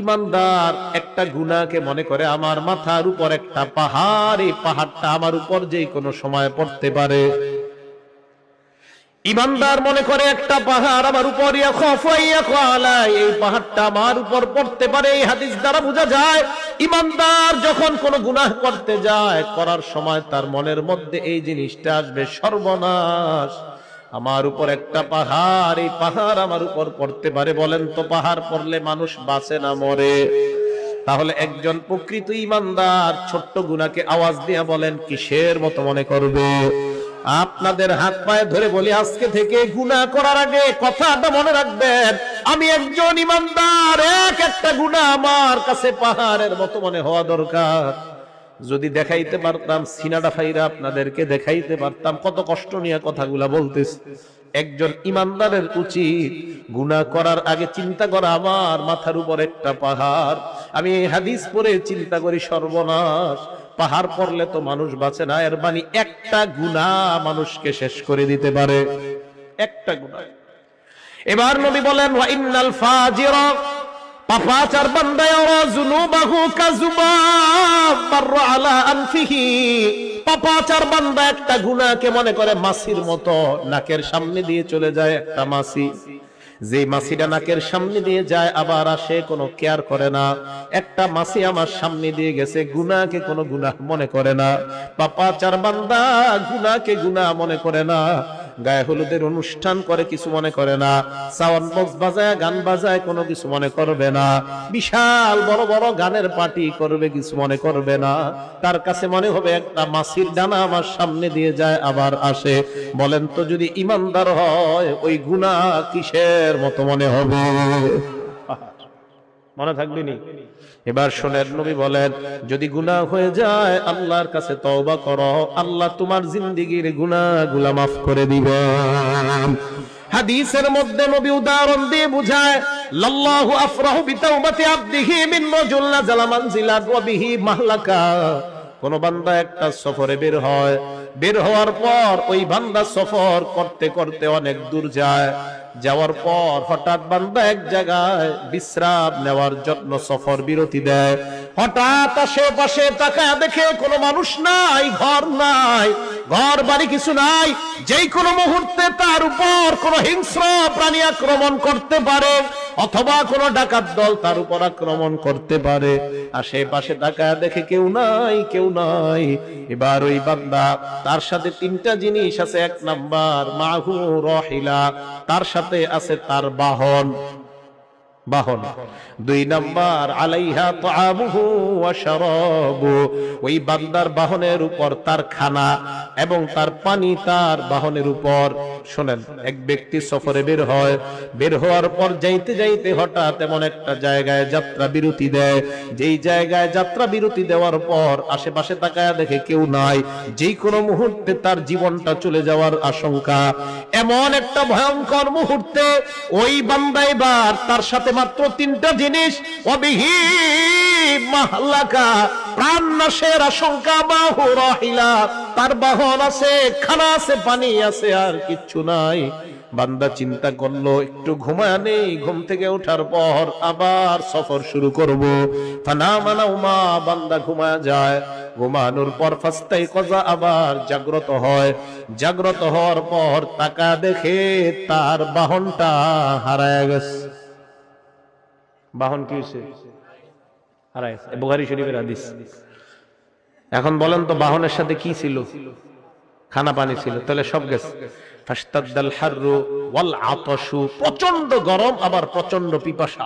ইমানদার একটা গুনাহকে মনে করে আমার মাথার উপর একটা পাহাড়, এই পাহাড়টা আমার উপর যে কোনো সময় পড়তে পারে। ইমানদার মনে করে একটা পাহাড় আমার উপর, এই পাহাড়টা আমার উপর পড়তে পারে। এই হাদিস দ্বারা বোঝা যায় ইমানদার যখন কোনো গুনাহ করতে যায়, করার সময় তার মনের মধ্যে এই জিনিসটা আসবে, সর্বনাশ, আমার উপর একটা পাহাড়, এই পাহাড় আমার উপর পড়তে পারে। বলেন তো পাহাড় পড়লে মানুষ বাঁচে না মরে? তাহলে একজন প্রকৃত ইমানদার ছোট্ট গুনাহকে আওয়াজ দিয়ে বলেন কিসের মতো মনে করবে? আপনাদের হাত পায়ে ধরে বলি, আজকে থেকে গুনাহ করার আগে কথাটা মনে রাখবেন, আমি একজন ইমানদার, এক একটা গুনাহ আমার কাছে পাহাড়ের মতো মনে হওয়া দরকার। যদি দেখাইতে পারতাম, সিনাটা ফাইরা আপনাদেরকে দেখাইতে পারতাম কত কষ্ট নিয়ে কথাগুলা বলতেছি। একজন ইমানদারের উচিত গুনাহ করার আগে চিন্তা করা, আমার মাথার উপর একটা পাহাড়। আমি এই হাদিস পড়ে চিন্তা করি, সর্বনাশ, পাহাড় পড়লে তো মানুষ বাঁচে না, এর মানে একটা গুনাহ মানুষকে শেষ করে দিতে পারে, একটা গুনাহ। এবার নবী বলেন, ওয়া ইন্নাল ফাজিরা, পাপাচার বান্দা, ইয়ারা যুনুবাহু কাযুবাব মাররা আলা আনফিহি, পাপাচার বান্দা একটা গুনাহকে মনে করে মাছির মতো, নাকের সামনে দিয়ে চলে যায় একটা মাছি। যে মাছিটা নাকের সামনে দিয়ে যায় আবার আসে, কোনো কেয়ার করে না। একটা মাছি আমার সামনে দিয়ে গেছে, গুনাহকে কোনো গুনাহ মনে করে না। পাপাচার বান্দা গুনাহকে গুনাহ মনে করে না। গায়ে হলুদের অনুষ্ঠান করে, কিছু মনে করে না। সাউন্ড বক্স বাজায়, গান বাজায়, কোনো কিছু মনে করবে না। বিশাল বড় বড় গানের পার্টি করবে, কিছু মনে করবে না। তার কাছে মনে হবে একটা মাছির ডানা আমার সামনে দিয়ে যায় আবার আসে। বলেন তো যদি ইমানদার হয়, ওই গুনাহ কিসের মতো মনে হবে? মনে থাকবে নি? এবার শোনেন, নবী বলেন, যদি গুনাহ হয়ে যায় আল্লাহর কাছে তওবা করো, আল্লাহ তোমার জিন্দেগীর গুনাহগুলো মাফ করে দিবেন। হাদিসের মধ্যে নবী উদাহরণ দিয়ে বুঝায়, লাল্লাহু আফরাহু বিতাওবাতি আবদিহি মিন রাজুল নাযালা মানজিলাত ওয়া বিহি মাহলাকা। কোন বান্দা একটা সফরে বের হয়, বের হওয়ার পর ওই বান্দা সফর করতে করতে অনেক দূর যায়, যাওয়ার পর হঠাৎ বান্দা এক জায়গায় বিশ্রাম নেওয়ার জন্য সফর বিরতি দেয়। হঠাৎ আশেপাশে তাকায় দেখে কোনো মানুষ নাই, ঘর নাই, ঘর বাড়ি কিছু নাই। যেই কোনো মুহূর্তে তার উপর কোনো হিংস্র প্রাণী আক্রমণ করতে পারে, অথবা কোনো ডাকাত দল তার উপর আক্রমণ করতে পারে। আশেপাশে তাকায় দেখে কেউ নাই, কেউ নাই। এবার ওই বান্দা, তার সাথে তিনটা জিনিস আছে। এক নাম্বার মাহু রাহিলা, তার সাথে আছে তার বাহন, বাহন। দুই নাম্বার আলাইহা তাআমুহু ওয়া শারাবু, ওই বান্দার বাহনের উপর তার খানা এবং তার পানি তার বাহনের উপর। শুনেন, এক ব্যক্তি সফরে বের হয়, বের হওয়ার পর যাইতে যাইতে হঠাৎ এমন একটা জায়গায় যাত্রা বিরতি দেয়, যেই জায়গায় যাত্রা বিরতি দেওয়ার পর আশেপাশে তাকায় দেখে কেউ নাই, যেই কোনো মুহূর্তে তার জীবনটা চলে যাওয়ার আশঙ্কা। এমন একটা ভয়ঙ্কর মুহূর্তে ওই বান্দা এবার তার সাথে মাত্র তিনটা জিনিস, ওয়াবিহি মাহলাকা, প্রাণ নাশের আশঙ্কা, মাহু রাহিলা, তার বাহন আছে, খানা আছে, পানি আছে, আর কিচ্ছু নাই। বান্দা চিন্তা করলো একটু ঘুমায় নেই, ঘুম থেকে ওঠার পর আবার সফর শুরু করব। ফানামা নাওমা, বান্দা ঘুমায় যায়। ঘুমানোর পর ফাস্তাইকাযা, আবার জাগ্রত হয়। জাগ্রত হওয়ার পর তাকা দেখে তার বাহনটা হারায় গেছে। বাহন কি হয়েছে? হারায় গেছে। বুখারী শরীফের হাদিস। এখন বলেন তো বাহনের সাথে কি ছিল? খানা পানি ছিল, তাহলে সব গেছে। ফাশতাদ্দাল হাররু ওয়াল আতাশু, প্রচন্ড গরম আবার প্রচন্ড পিপাসা।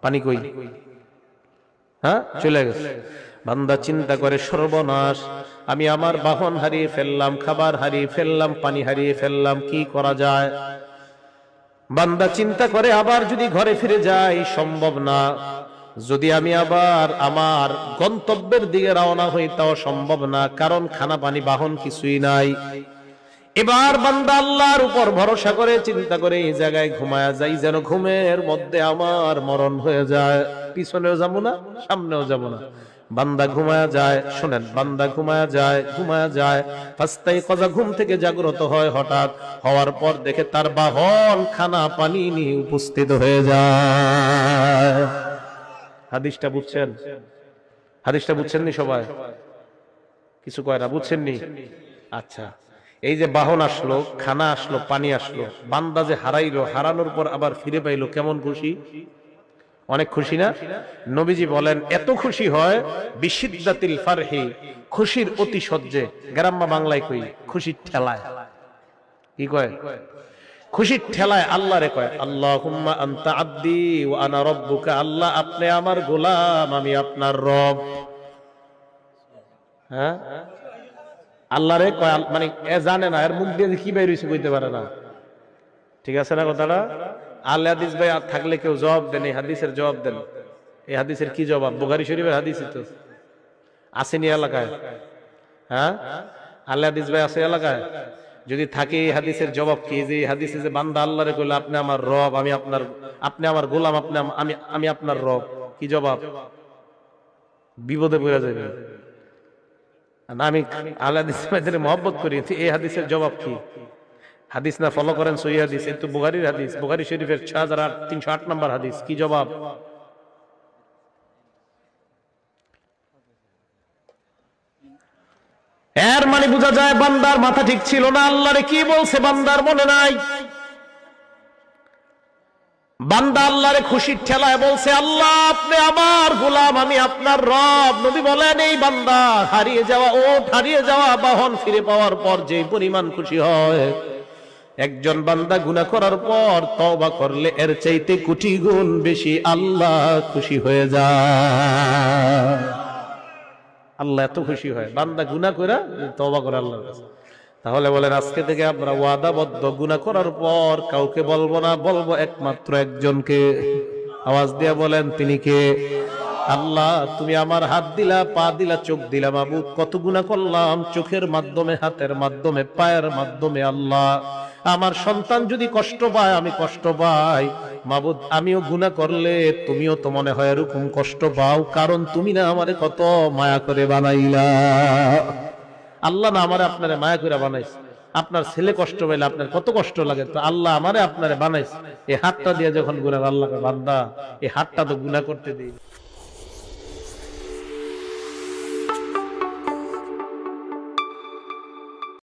পানি কই? হ্যাঁ, চলে গেছে। বান্দা চিন্তা করে, সর্বনাশ, আমি আমার বাহন হারিয়ে ফেললাম, খাবার হারিয়ে ফেললাম, পানি হারিয়ে ফেললাম, কি করা যায়? বান্দা চিন্তা করে, আবার যদি ঘরে ফিরে যাই সম্ভব না, যদি আমি আবার আমার গন্তব্যের দিকে রওনা হই তাও সম্ভব না, কারণ খানা পানি বাহন কিছুই নাই। এবার বান্দা আল্লাহর উপর ভরসা করে চিন্তা করে এই জায়গায় ঘুমায়া যাই, যেন ঘুমের মধ্যে আমার মরণ হয়ে যায়, পিছনেও যাবো না, সামনেও যাবো না। বান্দা ঘুমায়া যায়। শোনেন, বান্দা ঘুমায়া যায়, ঘুমায়া যায়, ফাস্তাইকাযা, ঘুম থেকে জাগ্রত হয়। হঠাৎ হওয়ার পর দেখে তার বাহন খানা পানি নিয়ে উপস্থিত হয়ে যায়। হাদিসটা বুঝছেন? হাদিসটা বুঝছেননি সবাই? কিছু কয় না, বুঝছেননি? আচ্ছা, এই যে বাহন আসলো, খানা আসলো, পানি আসলো, বান্দা যে হারাইলো, হারানোর পর আবার ফিরে পাইলো, কেমন খুশি? অনেক খুশি না? নবীজি বলেন এত খুশি হয় বিশিদ্দাতিল ফারহি, খুশির অতি সহ্যে। গ্রাম্য বাংলায় কই খুশির ঠেলায়। কি কয়? খুশির ঠেলায় আল্লাহরে কয় আল্লাহুম্মা আনতা আব্দি ওয়া আনা রাব্বুকা, আল্লাহ আপনি আমার গোলাম, আমি আপনার রব। হ্যাঁ, আল্লাহরে কয়, মানে এ জানে না এর মুখ দিয়ে কি বের হইছে কইতে পারে না। ঠিক আছে না কথাটা? আল হাদিস ভাই থাকলে কেউ জবাব দেন, এই হাদিসের জবাব দেন। এই হাদিসের কি জবাব? বুখারী শরীফের হাদিসই তো আসেনি এলাকায়। হ্যাঁ, আল হাদিস ভাই আছে এলাকায়? যদি থাকে এই হাদিসের জবাব কি? যে হাদিসে যে বান্দা আল্লাহরে কইলো আপনি আমার রব, আমি আপনার, আপনি আমার গোলাম, আপনি আমি আপনার রব, কি জবাব? বিপদে পড়ে যাবে। আমি আল হাদিস ভাইদের মহব্বত করি, এই হাদিসের জবাব কি? হাদিস না ফলো করেন সহিহ হাদিস, এই তো বুখারীর হাদিস, বুখারী শরীফের 6308 নম্বর হাদিস। কি জবাব? এর মানে বোঝা যায় বান্দার মাথা ঠিক ছিল না। আল্লাহরে কি বলছে বান্দার মনে নাই। বান্দা আল্লাহরে খুশির ঠেলায় বলছে আল্লাহ আপনি আমার গোলাম, আমি আপনার রব। নবী বলেন এই বান্দা হারিয়ে যাওয়া ওট, হারিয়ে যাওয়া বাহন ফিরে পাওয়ার পর যে পরিমাণ খুশি হয়, একজন বান্দা গুনাহ করার পর তওবা করলে এর চাইতে কোটি গুণ বেশি আল্লাহ খুশি হয়ে যায়। আল্লাহ এত খুশি হয় বান্দা গুনাহ করে তওবা করে আল্লাহর কাছে। তাহলে বলেন আজকে থেকে আমরা ওয়াদাবদ্ধ, গুনাহ করার পর কাউকে বলবো না, বলবো একমাত্র একজনকে। আওয়াজ দিয়ে বলেন তিনি কে? আল্লাহ। তুমি আমার হাত দিলা, পা দিলা, চোখ দিলা, মাবুদ কত গুনাহ করলাম, চোখের মাধ্যমে, হাতের মাধ্যমে, পায়ের মাধ্যমে। আল্লাহ আমার সন্তান যদি কষ্ট পায়, আমি কষ্ট পাই, মাবুদ আমিও গুনাহ করলে তুমিও তো মনে হয় এরকম কষ্ট পাও, কারণ তুমি না আমারে কত মায়া করে বানাইলা। আল্লাহ না আমারে আপনারে মায়া করে বানাইছে। আপনার ছেলে কষ্ট পাইলে আপনার কত কষ্ট লাগে, তো আল্লাহ আমারে আপনারে বানাইছে। এই হাতটা দিয়ে যখন গুনাহ, আল্লাহকে বান্দা এই হাতটা তো গুনাহ করতে দিই।